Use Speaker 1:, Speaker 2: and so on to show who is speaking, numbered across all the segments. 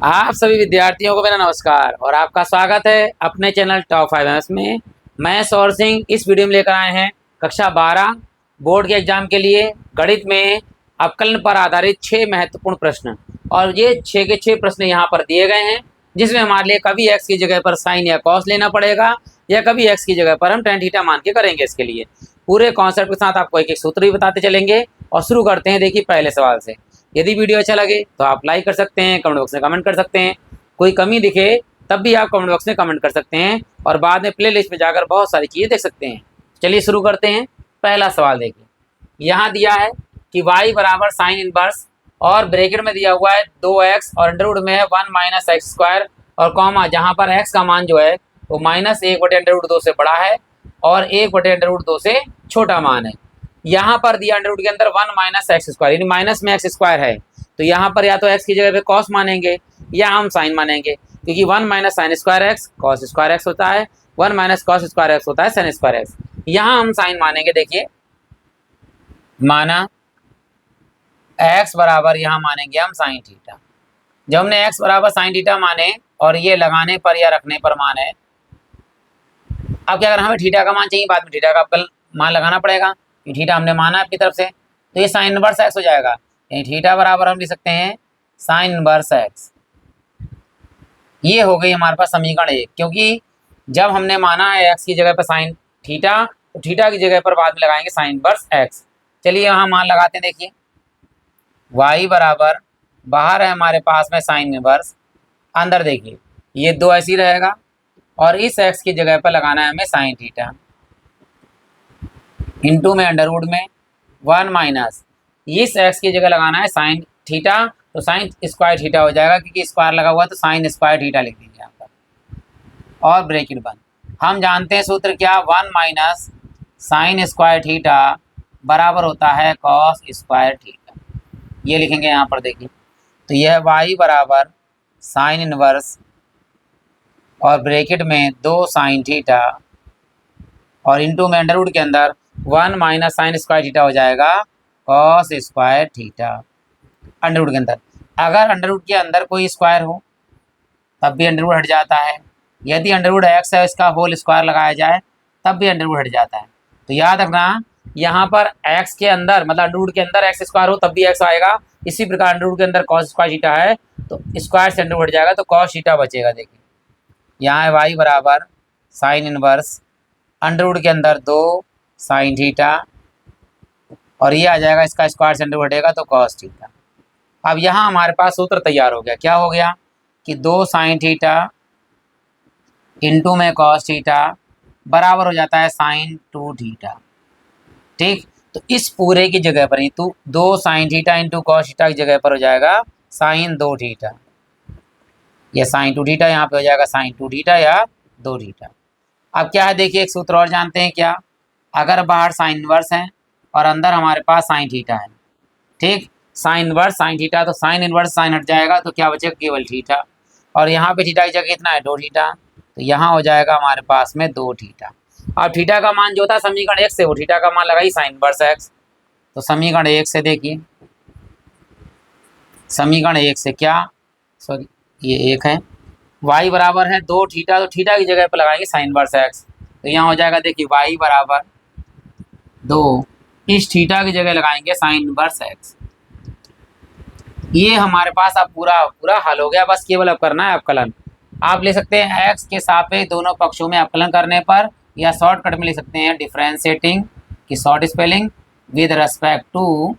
Speaker 1: आप सभी विद्यार्थियों को मेरा नमस्कार और आपका स्वागत है अपने चैनल टॉप 5 में। मैं सौर सिंह इस वीडियो में लेकर आए हैं कक्षा 12 बोर्ड के एग्जाम के लिए गणित में अवकलन पर आधारित 6 महत्वपूर्ण प्रश्न। और ये 6 के 6 प्रश्न यहाँ पर दिए गए हैं, जिसमें हमारे लिए कभी एक्स की जगह पर साइन या कॉस लेना पड़ेगा या कभी एक्स की जगह पर हम टेन थीटा मान के करेंगे। इसके लिए पूरे कॉन्सेप्ट के साथ आपको एक एक सूत्र भी बताते चलेंगे। और शुरू करते हैं, देखिए पहले सवाल से। यदि वीडियो अच्छा लगे तो आप लाइक कर सकते हैं, कमेंट बॉक्स में कमेंट कर सकते हैं। कोई कमी दिखे तब भी आप कमेंट बॉक्स में कमेंट कर सकते हैं और बाद में प्लेलिस्ट में जाकर बहुत सारी चीज़ें देख सकते हैं। चलिए शुरू करते हैं। पहला सवाल देखिए, यहाँ दिया है कि y बराबर साइन इनवर्स और ब्रैकेट में दिया हुआ है 2x और अंडर रूट में है 1 माइनस एक्स स्क्वायर और कॉमा जहाँ पर x का मान जो है वो -1/√2 से बड़ा है और 1/√2 से छोटा मान है। यहाँ पर दिया अंडर रूट के अंदर 1 माइनस एक्स स्क्वायर, यानी माइनस में एक्स स्क्वायर है, तो यहाँ पर या तो एक्स की जगह पे कॉस मानेंगे या हम साइन मानेंगे, क्योंकि 1 minus sine square x cos square x होता है, 1 माइनस कॉस स्क्वायर एक्स होता है साइन स्क्वायर एक्स। यहाँ हम साइन मानेंगे। देखिए माना एक्स बराबर यहाँ मानेंगे हम साइन थीटा। जब हमने एक्स बराबर साइन थीटा माने और ये लगाने पर या रखने पर माने, अब क्या करना, हमें थीटा का मान चाहिए, बाद में थीटा का मान लगाना पड़ेगा। ये थीटा हमने माना आपकी तरफ से, तो ये साइन इनवर्स एक्स हो जाएगा। यानी थीटा बराबर हम लिख सकते हैं साइन इनवर्स एक्स। ये हो गई हमारे पास समीकरण 1, क्योंकि जब हमने माना है एक्स की जगह पर साइन थीटा, तो थीटा की जगह पर बाद में लगाएंगे साइन इनवर्स एक्स। चलिए यहाँ मान लगाते हैं। देखिए y बराबर बाहर है हमारे पास में साइन इनवर्स, अंदर देखिए ये 2 ऐसी रहेगा और इस x की जगह पर लगाना है हमें साइन थीटा इंटू में अंडर रूट में 1 माइनस इस x की जगह लगाना है साइन थीटा, तो साइन स्क्वायर थीटा हो जाएगा, क्योंकि स्क्वायर लगा हुआ तो साइन स्क्वायर थीटा लिख देंगे यहाँ पर और ब्रैकेट बंद। हम जानते हैं सूत्र क्या, 1 माइनस साइन स्क्वायर थीटा बराबर होता है कॉस स्क्वायर थीटा। ये लिखेंगे यहाँ पर। देखिए तो यह y बराबर साइन इनवर्स और ब्रैकेट में 2 साइन थीटा और इंटू में अंडर रूट के अंदर 1 माइनस साइन स्क्वायर थीटा हो जाएगा cos square theta under root के अंदर। अगर अंडर रूट के अंदर कोई स्क्वायर हो तब भी अंडर रूट हट जाता है। यदि अंडर रूट एक्स है इसका होल स्क्वायर लगाया जाए तब भी अंडर रूट हट जाता है। तो याद रखना, यहाँ पर x के अंदर मतलब अंडर रूट के अंदर एक्स स्क्वायर हो तब भी x आएगा। इसी प्रकार अंडर रूट के अंदर कॉस स्क्वायर थीटा है तो स्क्वायर से अंडर रूट हट जाएगा तो कॉस थीटा बचेगा। देखिए यहाँ है y बराबर साइन इनवर्स अंडर रूट के अंदर 2 साइन थीटा और ये आ जाएगा, इसका स्क्वायर से अंडर रूट हटेगा तो कॉस थीटा। अब यहाँ हमारे पास सूत्र तैयार हो गया। क्या हो गया कि 2 साइन थीटा इंटू में कॉस थीटा बराबर हो जाता है साइन 2 थीटा। ठीक, तो इस पूरे की जगह पर ही तो 2 sine theta into cos theta की जगह पर हो जाएगा साइन 2 थीटा। या साइन 2 थीटा यहाँ पे हो जाएगा साइन 2 थीटा या 2 थीटा। अब क्या है, देखिए एक सूत्र और जानते हैं क्या, अगर बाहर साइन इनवर्स है और अंदर हमारे पास साइन थीटा है, ठीक, साइन इनवर्स साइन थीटा, तो साइन इनवर्स साइन हट जाएगा तो क्या बचेगा, केवल थीटा। और यहाँ पे थीटा की जगह कितना है, 2 थीटा, तो यहाँ हो जाएगा हमारे पास में 2 थीटा। अब थीटा का मान जो था समीकरण 1 से, वो थीटा का मान लगाई साइन इनवर्स एक्स। तो समीकरण 1 से देखिए, समीकरण 1 से क्या, सॉरी ये 1 है, y बराबर है 2 थीटा, तो थीटा की जगह पर लगाएंगे साइन इनवर्स एक्स। तो यहाँ हो जाएगा, देखिए y बराबर 2, इस थीटा की जगह लगाएंगे साइन इनवर्स एक्स। ये हमारे पास अब पूरा पूरा हल हो गया। बस केवल अब करना है अवकलन। आप ले सकते हैं एक्स के सापेक्ष दोनों पक्षों में अवकलन करने पर, या शॉर्टकट में ले सकते हैं डिफरेंशिएटिंग की short spelling with respect to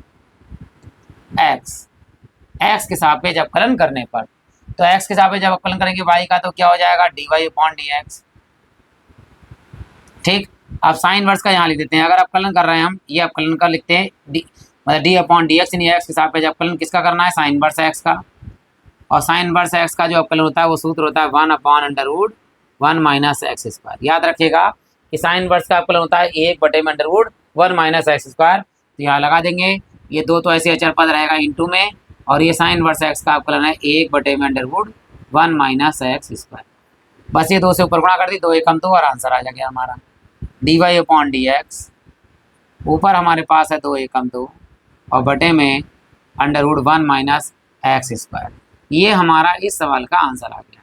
Speaker 1: X, X के सापेक्ष अवकलन करने पर। तो एक्स के सापेक्ष जब अवकलन करेंगे वाई का तो क्या हो जाएगा, dy/dx। ठीक, अब साइन इनवर्स का यहाँ लिख देते हैं। अगर अवकलन कर रहे हैं हम, ये अवकलन का लिखते हैं मतलब d/dx, यानी एक्स के सापेक्ष अवकलन किसका करना है, साइन इनवर्स एक्स का। और साइन इनवर्स एक्स का जो अवकलन होता है वो सूत्र होता है 1/√1 माइनस एक्स स्क्वायर। याद रखिएगा कि साइन इनवर्स का अवकलन होता है 1/√1 माइनस एक्स स्क्वायर। तो यहाँ लगा देंगे, ये 2 तो ऐसे अचर पद रहेगा इंटू में, और ये साइन इनवर्स एक्स का अवकलन है 1/√1 माइनस एक्स स्क्वायर। बस ये 2 से ऊपर गुणा कर दी, 2 एकम 2 और आंसर आ जाएगा हमारा dy/dx। ऊपर हमारे पास है 2 एकम 2 और बटे में √1 माइनस एक्स स्क्वायर। ये हमारा इस सवाल का आंसर आ गया।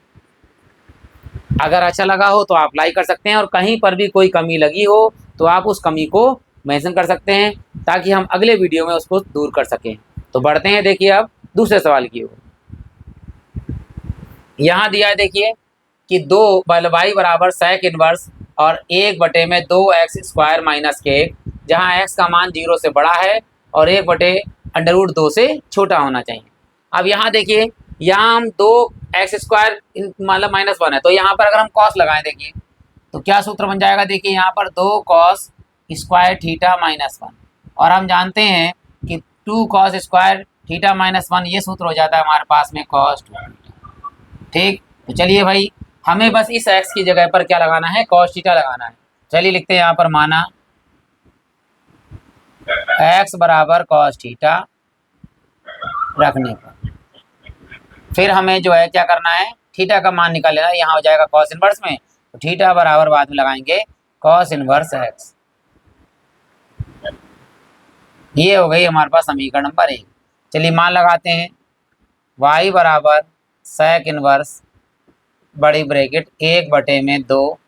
Speaker 1: अगर अच्छा लगा हो तो आप लाइक कर सकते हैं, और कहीं पर भी कोई कमी लगी हो तो आप उस कमी को मेंशन कर सकते हैं, ताकि हम अगले वीडियो में उसको दूर कर सकें। तो बढ़ते हैं, देखिए अब दूसरे सवाल की ओर। यहाँ दिया है देखिए कि दो y बराबर sec इनवर्स और 1/2x² माइनस के, जहाँ x का मान 0 से बड़ा है और 1/√2 से छोटा होना चाहिए। अब यहाँ देखिए, यहाँ हम 2x² मतलब -1 है, तो यहाँ पर अगर हम cos लगाएं देखिए तो क्या सूत्र बन जाएगा। देखिए यहाँ पर 2 cos² थीटा -1, और हम जानते हैं कि 2 cos² थीटा -1, ये सूत्र हो जाता है हमारे पास में cos 2 थीटा। ठीक, तो चलिए भाई, हमें बस इस x की जगह पर क्या लगाना है, cos थीटा लगाना है। चलिए लिखते हैं यहाँ पर, माना x बराबर cos थीटा रखने पर फिर हमें जो है क्या करना है, थीटा का मान निकाल लेना है। यहाँ हो जाएगा cos इनवर्स में, तो थीटा बराबर बाद में लगाएंगे cos इनवर्स x। ये हो गई हमारे पास समीकरण नंबर 1। चलिए मान लगाते हैं, y बराबर sec इनवर्स बड़ी ब्रैकेट 1/2,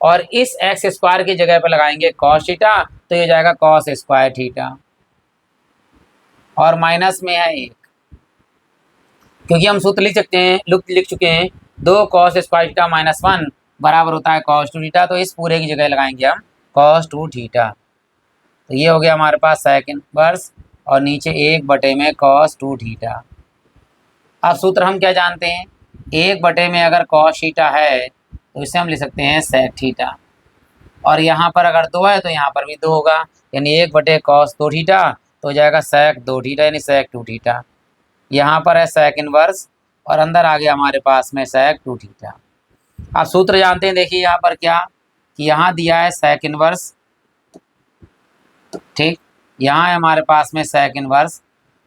Speaker 1: और इस x² की जगह पर लगाएंगे cos थीटा, तो ये जाएगा cos² थीटा, और माइनस में है 1, क्योंकि हम सूत्र लिख सकते हैं, लिख चुके हैं 2 cos² थीटा -1 बराबर होता है cos 2 थीटा, तो इस पूरे की जगह लगाएंगे हम cos 2 थीटा। तो ये हो गया हमारे पास sec इनवर्स, और नीचे 1/में cos 2 थीटा। अब सूत्र हम क्या जानते हैं, 1/में अगर cos थीटा है तो इसे हम लिख सकते हैं sec थीटा, और यहाँ पर अगर 2 है तो यहाँ पर भी 2 होगा, यानी 1/cos 2 थीटा तो हो जाएगा sec 2 थीटा, यानी sec 2 थीटा। यहाँ पर है sec इनवर्स, और अंदर आ गया हमारे पास में sec 2 थीटा। आप सूत्र जानते हैं, देखिए यहाँ पर क्या, कि यहाँ दिया है sec इनवर्स, ठीक, यहाँ है हमारे पास में sec इनवर्स,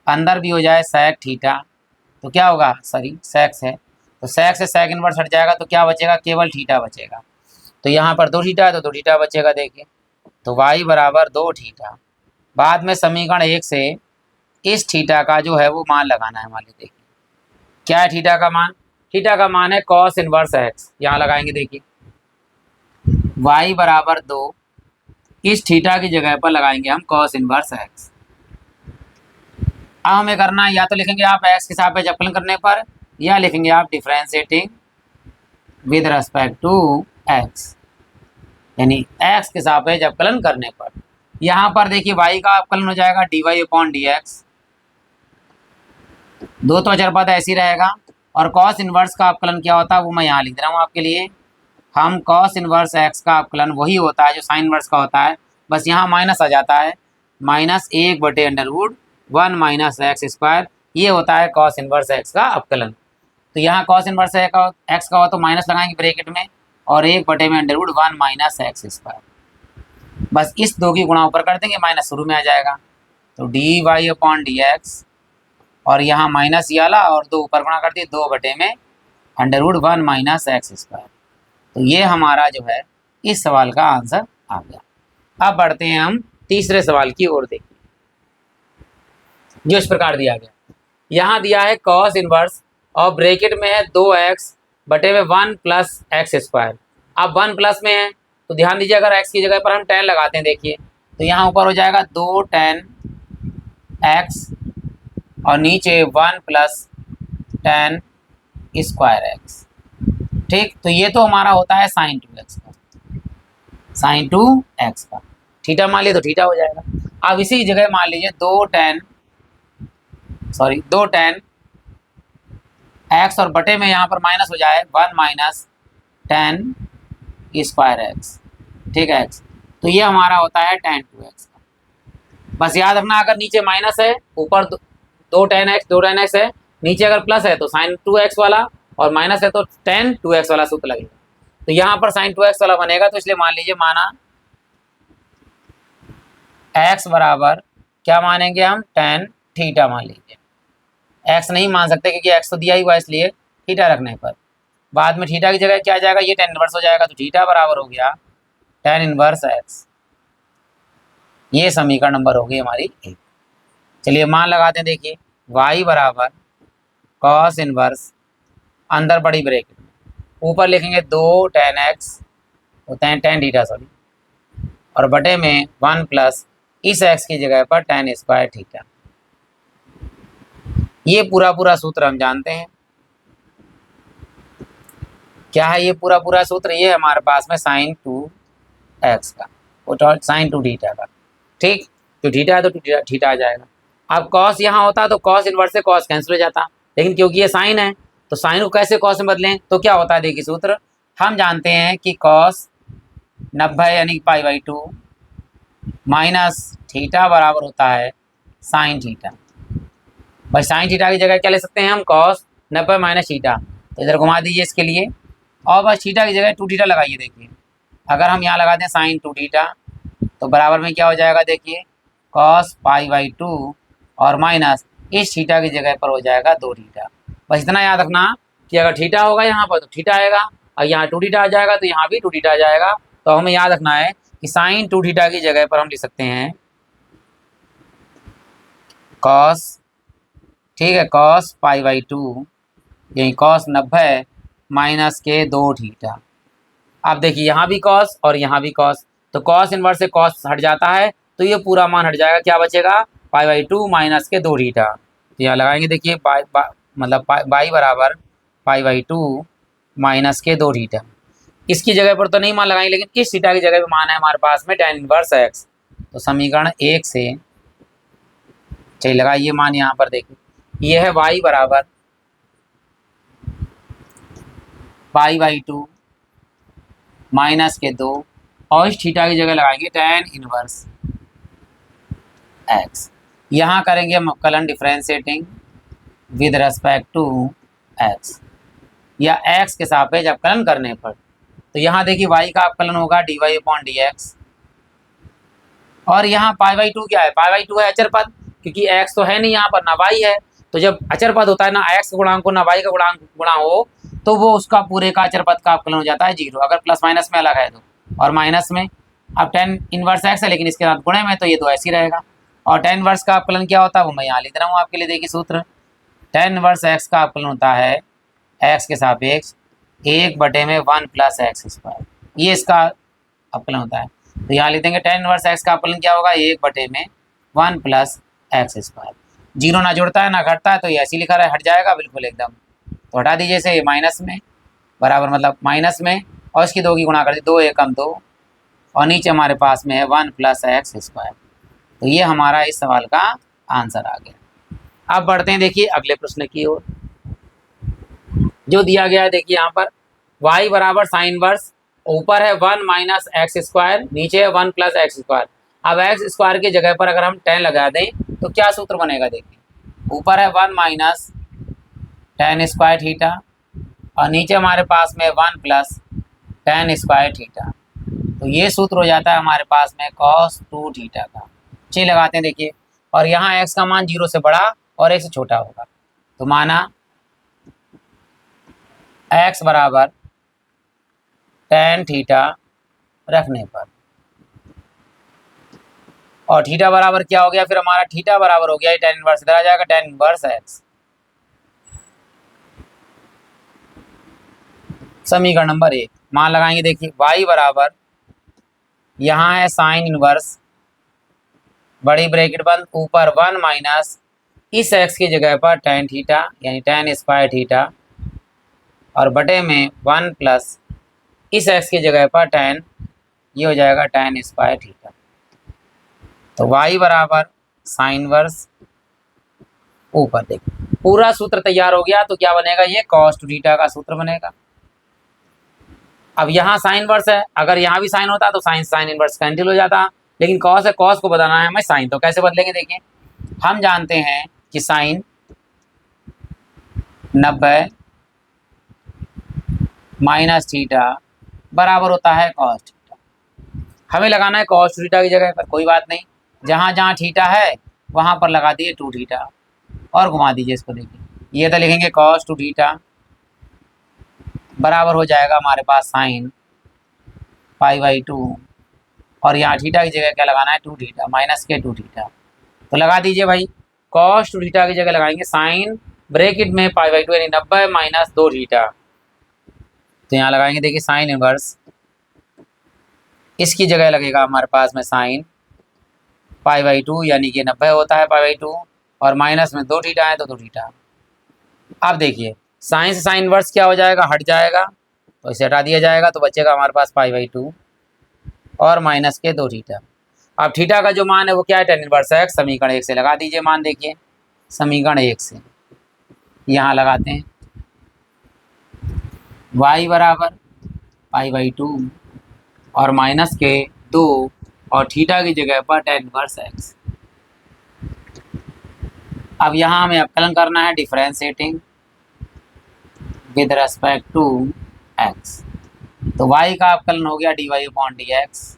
Speaker 1: अंदर भी हो जाए sec थीटा, तो क्या होगा, सॉरी sec है, तो sec से sec इनवर्स हट जाएगा, तो क्या बचेगा, केवल थीटा बचेगा। तो यहाँ पर 2 थीटा है तो 2 थीटा बचेगा। देखिए तो y बराबर 2 थीटा, बाद में समीकरण 1 से इस थीटा का जो है वो मान लगाना है। मान लीजिए देखिए क्या है थीटा का मान, थीटा का मान है cos इनवर्स x, यहाँ लगाएंगे देखिए y बराबर 2, इस थीटा की जगह पर लगाएंगे हम cos इनवर्स x। अब हमें करना है, या तो लिखेंगे आप x के सापेक्ष अवकलन करने पर, या लिखेंगे आप differentiating with respect to x, यानी x के सापेक्ष अवकलन करने पर। यहाँ पर देखिए y का अवकलन हो जाएगा dy/dx, दो तो अचर पद ऐसे ही रहेगा, और cos इनवर्स का अवकलन क्या होता है वो मैं यहाँ लिख रहा हूँ आपके लिए। हम cos इनवर्स x का अवकलन वही होता है जो साइन इनवर्स का होता है, बस यहाँ माइनस आ जाता है, -1/√1 - x², ये होता है cos इनवर्स x का अवकलन। तो यहाँ cos इनवर्स x का हो तो माइनस लगाएंगे ब्रैकेट में, और 1/√1 - x², बस इस 2 की गुणा ऊपर कर देंगे, माइनस शुरू में आ जाएगा, तो dy/dx, और यहाँ माइनस ये वाला और 2 ऊपर गुणा कर दिए, 2/√1 - x²। तो ये हमारा जो है इस सवाल का आंसर आ गया। अब बढ़ते हैं हम तीसरे सवाल की ओर। देखिए जो इस प्रकार दिया गया, यहाँ दिया है cos इनवर्स और ब्रैकेट में है 2x/1 + x²। अब 1 प्लस में है तो ध्यान दीजिए, अगर x की जगह पर हम tan लगाते हैं देखिए, तो यहाँ ऊपर हो जाएगा 2 tan x, और नीचे 1 + tan स्क्वायर x। ठीक, तो ये तो हमारा होता है sin 2x का, sin 2x का थीटा मान लिया तो थीटा हो जाएगा। अब इसी जगह मान लीजिए 2 tan x, और बटे में यहाँ पर माइनस हो जाए 1 - tan स्क्वायर x, ठीक है x, तो ये हमारा होता है tan 2x का। बस याद रखना, अगर नीचे माइनस है, ऊपर 2 tan x है, नीचे अगर प्लस है तो sin 2x वाला, और माइनस है तो tan 2x वाला सूत्र लगेगा। तो यहाँ पर sin 2x वाला बनेगा, तो इसलिए मान लीजिए, माना x बराबर क्या मानेंगे हम, tan थीटा मान लीजिए, x नहीं मान सकते क्योंकि x तो दिया ही हुआ, इसलिए थीटा रखने पर बाद में थीटा की जगह क्या आ जाएगा, ये tan इनवर्स हो जाएगा, तो थीटा बराबर हो गया tan इनवर्स x। ये समीकरण नंबर हो गई हमारी 1। चलिए मान लगाते हैं, देखिए y बराबर कॉस इनवर्स अंदर बड़ी ब्रैकेट में, ऊपर लिखेंगे 2 tan x, तो tan थीटा सॉरी, और बटे में 1 प्लस इस x की जगह पर tan स्क्वायर थीटा। ये पूरा सूत्र हम जानते हैं। क्या है ये पूरा सूत्र? ये हमारे पास में sin 2x का, वो sin 2 थीटा का, ठीक। तो थीटा है तो थीटा आ जाएगा। अब कॉस यहाँ होता तो कॉस इनवर्स से कॉस कैंसिल हो जाता, लेकिन क्योंकि ये साइन है तो साइन को कैसे कॉस में बदलें, तो क्या होता है देखिए सूत्र हम जानते हैं कि कॉस 90 यानी π/2 माइनस थीटा बराबर होता है साइन थीटा। भाई साइन थीटा की जगह क्या ले सकते हैं हम? Cos 90 minus theta. तो इधर घुमा दीजिए इसके लिए, और बस थीटा की जगह 2 थीटा लगाइए। देखिए अगर हम यहाँ लगा दें साइन 2 थीटा तो बराबर में क्या हो जाएगा? देखिए कॉस π/2 और माइनस इस थीटा की जगह पर हो जाएगा 2 थीटा। बस इतना याद रखना कि अगर थीटा होगा यहाँ पर तो थीटा आएगा, और यहाँ 2 थीटा आ जाएगा तो यहाँ भी 2 थीटा आ जाएगा। तो हमें याद रखना है कि साइन 2 थीटा की जगह पर हम लिख सकते हैं कॉस, ठीक है, कॉस π/2 यही कॉस 90 माइनस के 2 थीटा। अब देखिए यहाँ भी कॉस और यहाँ भी कॉस, तो कॉस इनवर्स से कॉस हट जाता है तो ये पूरा मान हट जाएगा। क्या बचेगा? π/2 माइनस के 2 थीटा। तो यहाँ लगाएंगे, देखिए मतलब बाई बराबर π/2 माइनस के 2 थीटा। इसकी जगह पर तो नहीं मान लगाएंगे, लेकिन इस थीटा की जगह पर मान है हमारे पास में tan इनवर्स x। तो समीकरण 1 से चलिए लगाइए मान यहाँ पर। देखिए ये है y बराबर π/2 माइनस के 2, और इस थीटा की जगह लगाएंगे tan इनवर्स x। यहाँ करेंगे हम अवकलन differentiating with respect to x, या x के सापेक्ष अवकलन करने पर। तो यहाँ देखिए y का अवकलन होगा dy/dx, और यहाँ π/2 क्या है? π/2 है अचर पद, क्योंकि x तो है नहीं यहाँ पर, ना y है। तो जब अचर पद होता है ना x का गुणांक हो ना y का गुणांक गुणा हो, तो वो उसका पूरे का अचर पद का अवकलन हो जाता है 0। अगर प्लस माइनस में अलग है तो, और माइनस में अब tan इनवर्स x है लेकिन इसके साथ गुणे में, तो ये तो ऐसे ही रहेगा। और tan इनवर्स का अवकलन क्या होता है वो मैं यहाँ लिख रहा हूँ आपके लिए। देखिए सूत्र tan इनवर्स x का अवकलन होता है x के सापेक्ष 1/1 प्लस एक्स स्क्वायर, ये इसका अवकलन होता है। तो यहाँ लिख देंगे tan इनवर्स x का अवकलन क्या होगा? 1/1 प्लस एक्स स्क्वायर। 0 ना जुड़ता है ना घटता है, तो ये ऐसे लिखा रहा है, हट जाएगा बिल्कुल एकदम। तो हटा दीजिए इसे, माइनस में बराबर मतलब माइनस में, और इसकी 2 की गुणा कर दी, 2 एकम 2, और नीचे हमारे पास में है 1 प्लस एक्स स्क्वायर। तो ये हमारा इस सवाल का आंसर आ गया। अब बढ़ते हैं देखिए अगले प्रश्न की ओर, जो दिया गया है। देखिए यहाँ पर y बराबर साइन इनवर्स, ऊपर है 1 माइनस एक्स स्क्वायर, नीचे है 1 प्लस एक्स स्क्वायर। अब एक्स स्क्वायर की जगह पर अगर हम tan लगा दें तो क्या सूत्र बनेगा? देखिए ऊपर है 1 माइनस tan स्क्वायर थीटा, और नीचे हमारे पास में 1 प्लस tan स्क्वायर थीटा। तो ये सूत्र हो जाता है हमारे पास में cos 2 थीटा का। चलिए लगाते हैं देखिए, और यहाँ x का मान 0 से बड़ा और 1 से छोटा होगा। तो माना x बराबर tan थीटा रखने पर, और थीटा बराबर क्या हो गया? फिर हमारा थीटा बराबर हो गया tan इनवर्स, इधर आ जाएगा tan इनवर्स x। समीकरण नंबर 1 मान लगाएंगे। देखिए y बराबर यहाँ है साइन इनवर्स, बड़ी ब्रैकेट बंद, ऊपर 1 माइनस इस x की जगह पर tan थीटा यानी tan स्क्वायर थीटा, और बटे में 1 प्लस इस x की जगह पर tan, ये हो जाएगा tan स्क्वायर थीटा। तो y बराबर साइन इनवर्स, ऊपर देखिए पूरा सूत्र तैयार हो गया। तो क्या बनेगा? ये cos 2 थीटा का सूत्र बनेगा। अब यहाँ साइन इनवर्स है, अगर यहाँ भी साइन होता तो साइन इनवर्स कैंसिल हो जाता, लेकिन कॉस है, कॉस को बदलना है हमें साइन। तो कैसे बदलेंगे? देखिए हम जानते हैं कि साइन 90 माइनस थीटा बराबर होता है कॉस थीटा। हमें लगाना है कॉस थीटा की जगह पर, कोई बात नहीं, जहाँ जहाँ थीटा है वहाँ पर लगा दिए 2 थीटा और घुमा दीजिए इसको। देखिए ये तो लिखेंगे कॉस 2 थीटा बराबर हो जाएगा हमारे पास साइन π/2, और यहाँ थीटा की जगह क्या लगाना है? 2 थीटा माइनस के 2 थीटा। तो लगा दीजिए भाई, cos 2 थीटा की जगह लगाएंगे साइन ब्रैकेट में π/2 यानी 90 माइनस 2 थीटा। तो यहाँ लगाएंगे, देखिए साइन इनवर्स, इसकी जगह लगेगा हमारे पास में साइन π/2 यानी कि 90 होता है π/2, और माइनस में 2 थीटा है तो 2 थीटा। अब देखिए साइन से साइन इनवर्स क्या हो जाएगा, हट जाएगा, तो इसे हटा दिया जाएगा, तो बचेगा हमारे पास π/2 और माइनस के 2 थीटा। अब थीटा का जो मान है वो क्या है, tan इनवर्स x, समीकरण 1 से लगा दीजिए मान। देखिए समीकरण 1 से यहाँ लगाते हैं, y बराबर π/2 और माइनस के 2 और थीटा की जगह पर tan इनवर्स x। अब यहाँ हमें अवकलन करना है, differentiating with respect to x। तो y का अवकलन हो गया dy/dx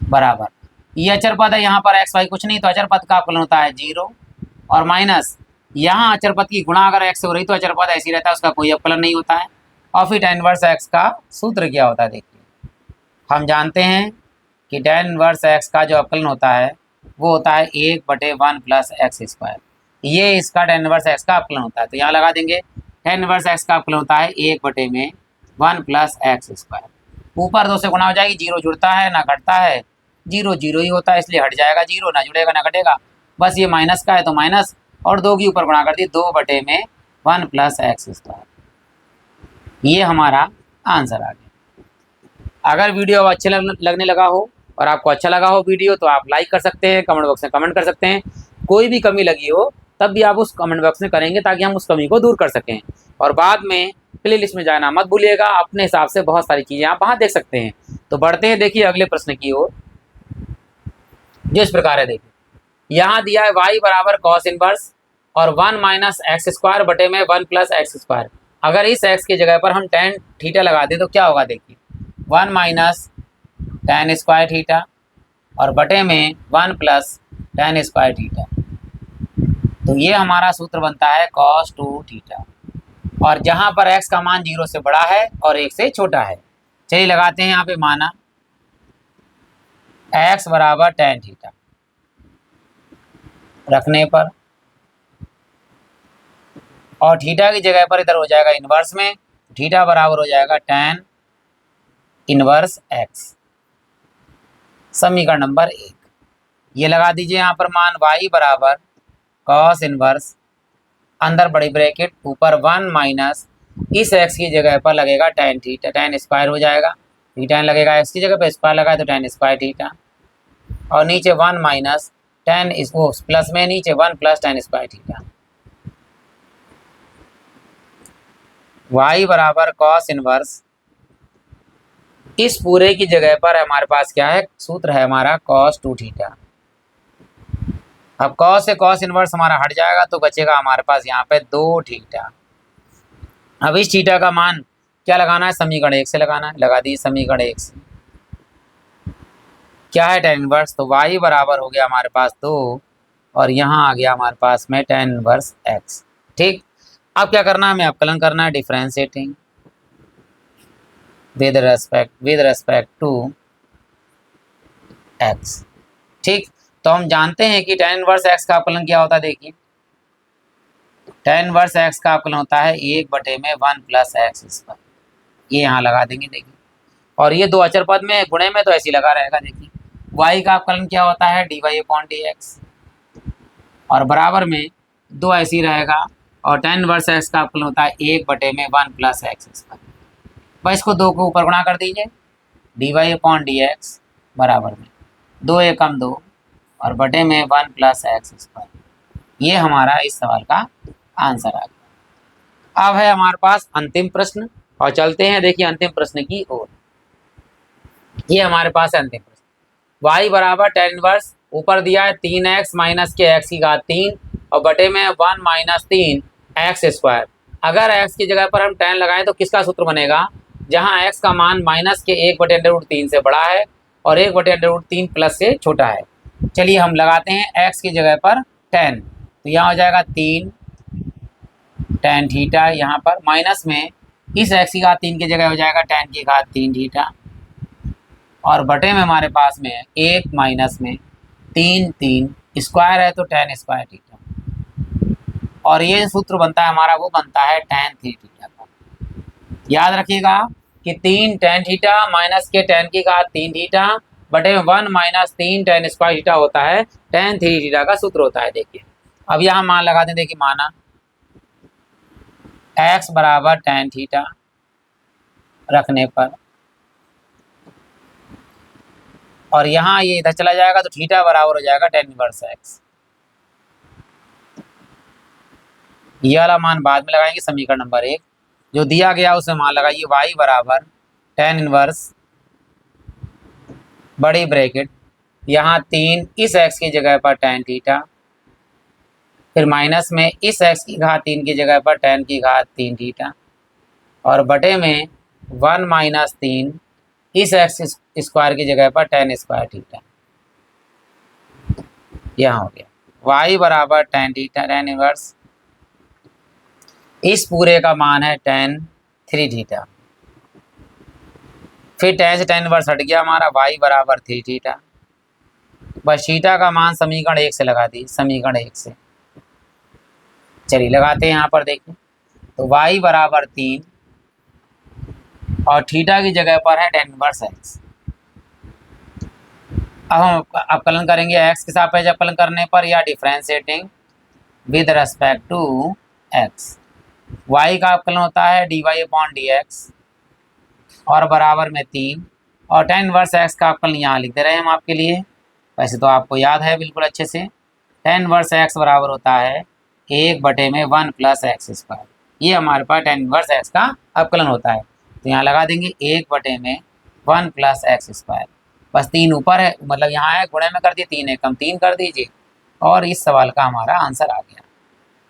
Speaker 1: बराबर, ये अचर पद है, यहाँ पर x y कुछ नहीं, तो अचर पद का अवकलन होता है 0, और माइनस यहाँ अचर पद की गुणा अगर x से हो रही तो अचर पद ऐसे ही रहता है, उसका कोई अवकलन नहीं होता है। और फिर tan इनवर्स x का सूत्र क्या होता है, देखिए हम जानते हैं कि tan इनवर्स x का जो अवकलन होता है वो होता है 1/1 प्लस एक्स स्क्वायर। ये इसका tan इनवर्स x का अवकलन होता है, तो यहाँ लगा देंगे tan इनवर्स x का अवकलन होता है 1/1 प्लस एक्स स्क्वायर। ऊपर 2 से गुणा हो जाएगी, 0 जुड़ता है ना घटता है, 0 0 ही होता है, इसलिए हट जाएगा 0, ना जुड़ेगा ना घटेगा, बस ये माइनस का है तो माइनस, और 2 की ऊपर गुणा कर दी, 2/1 प्लस एक्स स्क्वायर। ये हमारा आंसर आ गया। अगर वीडियो अच्छे लगने लगा हो और आपको अच्छा लगा हो वीडियो, तो आप लाइक कर सकते हैं, कमेंट बॉक्स में कमेंट कर सकते हैं। कोई भी कमी लगी हो तब भी आप उस कमेंट बॉक्स में करेंगे, ताकि हम उस कमी को दूर कर सकें। और बाद में प्लेलिस्ट में जाना मत भूलिएगा, अपने हिसाब से बहुत सारी चीज़ें आप वहाँ देख सकते हैं। तो बढ़ते हैं, देखिए अगले प्रश्न की ओर, जो इस प्रकार है। देखिए यहाँ दिया है y बराबर कॉस इनवर्स और 1 माइनस एक्स स्क्वायर बटे में 1 प्लस एक्स स्क्वायर। अगर इस x की जगह पर हम tan थीटा लगा दें तो क्या होगा, देखिए 1 माइनस tan स्क्वायर थीटा और बटे में 1 प्लस tan स्क्वायर थीटा। तो ये हमारा सूत्र बनता है cos 2 थीटा, और जहाँ पर x का मान 0 से बड़ा है और 1 से छोटा है। चलिए लगाते हैं यहाँ पे, माना x बराबर tan थीटा रखने पर, और थीटा की जगह पर इधर हो जाएगा इनवर्स में, थीटा बराबर हो जाएगा tan इनवर्स x। समीकरण नंबर 1 ये लगा दीजिए यहाँ पर मान, y बराबर कॉस इनवर्स अंदर बड़ी ब्रैकेट ऊपर 1 माइनस इस x की जगह पर लगेगा tan थीटा, tan स्क्वायर हो जाएगा, थीटा लगेगा x की जगह पर, स्क्वायर लगाए तो tan स्क्वायर थीटा, और नीचे 1 माइनस tan इसको प्लस में नीचे 1 plus tan square theta. y बराबर कॉस इनवर्स, इस पूरे की जगह पर हमारे पास क्या है, सूत्र है हमारा cos 2 थीटा। अब cos से cos इनवर्स हमारा हट जाएगा, तो बचेगा हमारे पास यहाँ पे 2 थीटा। अब इस थीटा का मान क्या लगाना है, समीकरण 1 से लगाना है, लगा दी समीकरण 1 से। क्या है tan इनवर्स, तो y बराबर हो गया हमारे पास 2, और यहाँ आ गया हमारे पास में tan इनवर्स x। ठीक, अब क्या करना है, हमें अवकलन करना है, differentiating with respect to x। ठीक, तो हम जानते हैं कि tan इनवर्स x का अवकलन क्या होता है, देखिए tan इनवर्स x का अवकलन होता है 1/1 प्लस एक्स स्क्वायर। ये यहाँ लगा देंगे, देखिए, और ये दो अचर पद में गुणे में तो ऐसे ही लगा रहेगा। देखिए y का अवकलन क्या होता है, dy/dx, और बराबर में 2 ऐसे ही रहेगा, और tan इनवर्स x का अवकलन होता है 1/1 प्लस एक्स स्क्वायर। बस इसको 2 को ऊपर गुणा कर दीजिए, dy/dx बराबर में 2 एकम 2 और बटे में 1 प्लस एक्स स्क्वायर। ये हमारा इस सवाल का आंसर आ गया। अब है हमारे पास अंतिम प्रश्न, और चलते हैं देखिए अंतिम प्रश्न की ओर। ये हमारे पास है अंतिम प्रश्न, y बराबर tan इनवर्स, ऊपर दिया है 3x माइनस के x की घात 3 और बटे में 1 माइनस 3 एक्स स्क्वायर। अगर x की जगह पर हम tan लगाएं तो किसका सूत्र बनेगा, जहां x का मान माइनस के 1/√3 से बड़ा है और 1/√3 प्लस से छोटा है। चलिए हम लगाते हैं x की जगह पर tan, तो यहाँ हो जाएगा 3 tan थीटा, यहाँ पर माइनस में इस x की घात 3 की जगह हो जाएगा tan की घात 3 थीटा, और बटे में हमारे पास में 1 माइनस में 3 स्क्वायर है तो tan स्क्वायर थीटा, और ये सूत्र बनता है हमारा, वो बनता है tan 3 थीटा का। याद रखिएगा कि 3 tan थीटा माइनस के tan की घात 3 थीटा बटे 1 माइनस 3 tan स्क्वायर थीटा होता है tan 3 थीटा का सूत्र होता है। देखिए अब यहाँ मान लगा दें, देखिए माना x बराबर tan थीटा रखने पर, और यहाँ ये इधर चला जाएगा तो थीटा बराबर हो जाएगा tan इनवर्स x। ये वाला मान बाद में लगाएंगे, समीकरण नंबर 1 जो दिया गया उसे मान लगाइए, y बराबर tan इनवर्स बड़ी ब्रैकेट यहाँ 3 इस x की जगह पर tan थीटा, फिर माइनस में इस x की घात 3 की जगह पर tan की घात 3 थीटा, और बटे में 1 माइनस 3 इस x स्क्वायर की जगह पर tan स्क्वायर थीटा। यहाँ हो गया y बराबर tan थीटा tan इनवर्स, इस पूरे का मान है tan 3 थीटा, फिर tan से tan इनवर्स हट गया हमारा, y बराबर 3 थीटा, बस थीटा का मान समीकरण 1 से लगा दी, समीकरण 1 से। चलिए लगाते हैं यहाँ पर, देखिए तो y बराबर 3 और थीटा की जगह पर है tan इनवर्स x। अब हम अवकलन करेंगे x के सापेक्ष अवकलन करने पर या differentiating with respect to x। y का अवकलन होता है dy अपॉन dx और बराबर में 3, और tan इनवर्स x का अवकलन यहाँ लिख दे रहे हैं हम आपके लिए, वैसे तो आपको याद है बिल्कुल अच्छे से। tan इनवर्स x बराबर होता है 1/1 प्लस एक्स स्क्वायर। ये हमारे पास tan इनवर्स x का अवकलन होता है, तो यहाँ लगा देंगे 1/1 प्लस एक्स स्क्वायर। बस 3 ऊपर है, मतलब यहाँ है गुणे में कर दिए, 3 एकम 3 कर दीजिए और इस सवाल का हमारा आंसर आ गया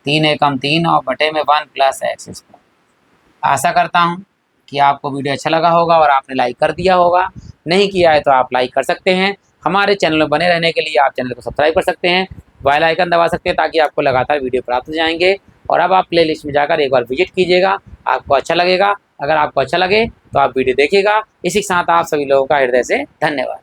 Speaker 1: 3 एकम 3 और बटे में 1 प्लस एक्स स्क्वायर। आशा करता हूँ कि आपको वीडियो अच्छा लगा होगा और आपने लाइक कर दिया होगा, नहीं किया है तो आप लाइक कर सकते हैं। हमारे चैनल में बने रहने के लिए आप चैनल को सब्सक्राइब कर सकते हैं, बेल आइकन दबा सकते हैं ताकि आपको लगातार वीडियो प्राप्त हो जाएंगे। और अब आप प्लेलिस्ट में जाकर एक बार विजिट कीजिएगा, आपको अच्छा लगेगा। अगर आपको अच्छा लगे तो आप वीडियो देखिएगा। इसी के साथ आप सभी लोगों का हृदय से धन्यवाद।